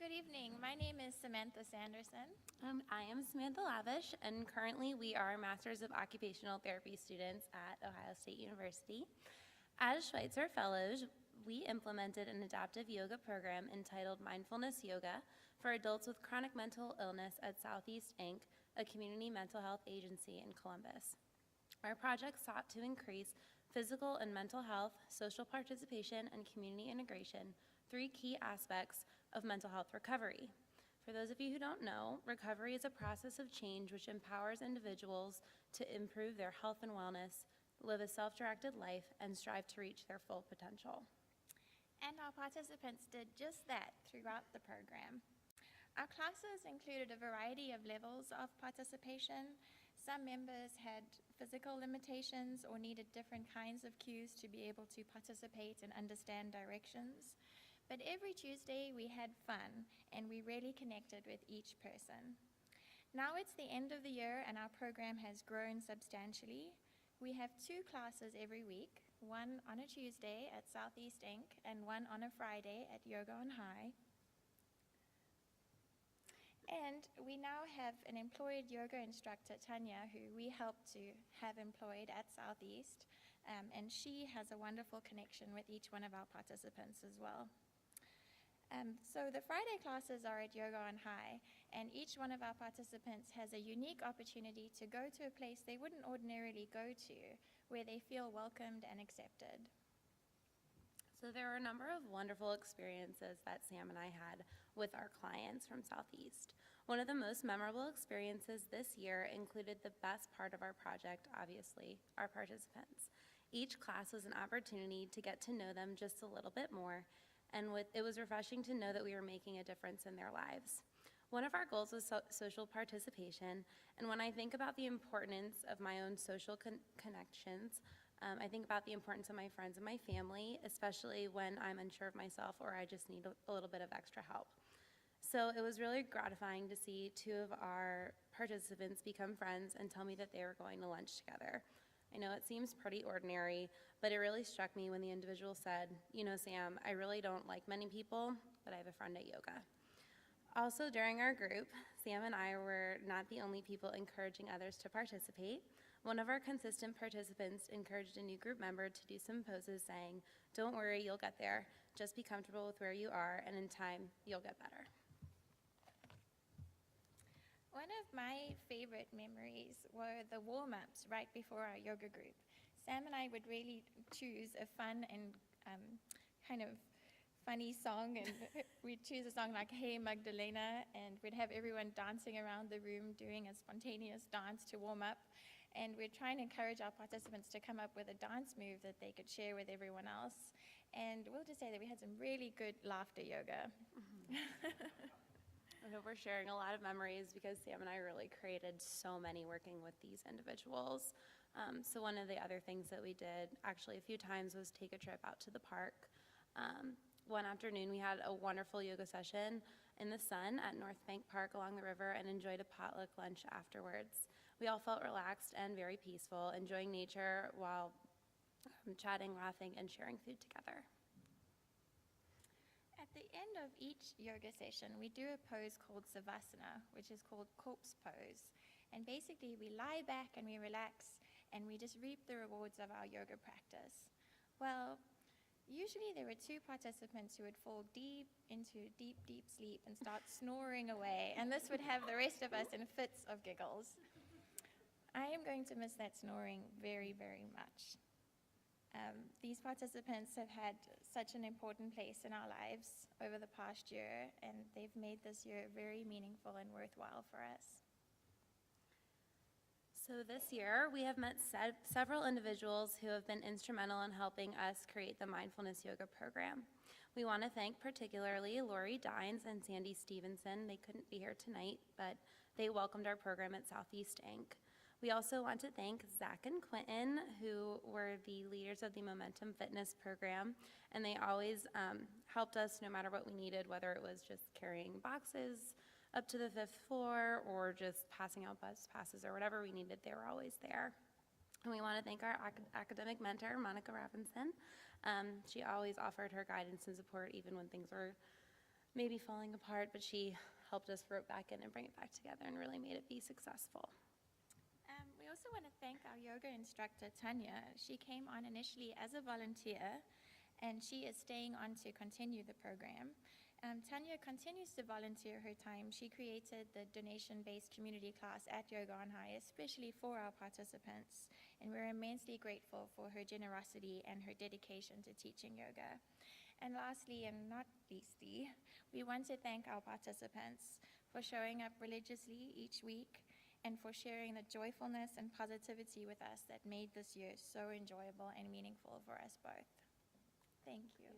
Good evening. My name is Samantha Sanderson. I am Samantha Lavach, and currently we are Masters of Occupational Therapy students at Ohio State University. As Schweitzer Fellows, we implemented an adaptive yoga program entitled Mindfulness Yoga for adults with chronic mental illness at Southeast Inc., a community mental health agency in Columbus. Our project sought to increase physical and mental health, social participation, and community integration, three key aspects of mental health recovery. For those of you who don't know, recovery is a process of change which empowers individuals to improve their health and wellness, live a self-directed life, and strive to reach their full potential. And our participants did just that throughout the program. Our classes included a variety of levels of participation. Some members had physical limitations or needed different kinds of cues to be able to participate and understand directions. But every Tuesday we had fun and we really connected with each person. Now it's the end of the year and our program has grown substantially. We have 2 classes every week, one on a Tuesday at Southeast Inc. and one on a Friday at Yoga on High. And we now have an employed yoga instructor, Tanya, who we help to have employed at Southeast, and she has a wonderful connection with each one of our participants as well. So the Friday classes are at Yoga on High, and each one of our participants has a unique opportunity to go to a place they wouldn't ordinarily go to, where they feel welcomed and accepted. So there were a number of wonderful experiences that Sam and I had with our clients from Southeast. One of the most memorable experiences this year included the best part of our project, obviously, our participants. Each class was an opportunity to get to know them just a little bit more, and it was refreshing to know that we were making a difference in their lives. One of our goals was social participation, and when I think about the importance of my own social connections, I think about the importance of my friends and my family, especially when I'm unsure of myself or I just need a little bit of extra help. So it was really gratifying to see 2 of our participants become friends and tell me that they were going to lunch together. I know it seems pretty ordinary, but it really struck me when the individual said, "You know, Sam, I really don't like many people, but I have a friend at yoga." Also, during our group, Sam and I were not the only people encouraging others to participate. One of our consistent participants encouraged a new group member to do some poses saying, "Don't worry, you'll get there. Just be comfortable with where you are, and in time, you'll get better." One of my favorite memories were the warm-ups right before our yoga group. Sam and I would really choose a fun and kind of funny song, and we'd choose a song like Hey Magdalena, and we'd have everyone dancing around the room doing a spontaneous dance to warm up, and we'd try and encourage our participants to come up with a dance move that they could share with everyone else. And we'll just say that we had some really good laughter yoga. I know we're sharing a lot of memories because Sam and I really created so many working with these individuals. So one of the other things that we did actually a few times was take a trip out to the park. One afternoon we had a wonderful yoga session in the sun at North Bank Park along the river and enjoyed a potluck lunch afterwards. We all felt relaxed and very peaceful, enjoying nature while chatting, laughing, and sharing food together. At the end of each yoga session, we do a pose called Savasana, which is called corpse pose. And basically, we lie back and we relax, and we just reap the rewards of our yoga practice. Well, usually there were 2 participants who would fall deep into deep, deep sleep and start snoring away, and this would have the rest of us in fits of giggles. I am going to miss that snoring very, very much. These participants have had such an important place in our lives over the past year, and they've made this year very meaningful and worthwhile for us. So this year, we have met several individuals who have been instrumental in helping us create the Mindfulness Yoga program. We want to thank particularly Lori Dines and Sandy Stevenson. They couldn't be here tonight, but they welcomed our program at Southeast Inc. We also want to thank Zach and Quentin, who were the leaders of the Momentum Fitness program, and they always helped us no matter what we needed, whether it was just carrying boxes up to the 5th floor or just passing out bus passes or whatever we needed. They were always there. And we want to thank our academic mentor, Monica Robinson. She always offered her guidance and support even when things were maybe falling apart, but she helped us rope back in and bring it back together and really made it be successful. We also want to thank our yoga instructor, Tanya. She came on initially as a volunteer, and she is staying on to continue the program. Tanya continues to volunteer her time. She created the donation-based community class at Yoga on High, especially for our participants, and we're immensely grateful for her generosity and her dedication to teaching yoga. And lastly, and not leastly, we want to thank our participants for showing up religiously each week and for sharing the joyfulness and positivity with us that made this year so enjoyable and meaningful for us both. Thank you.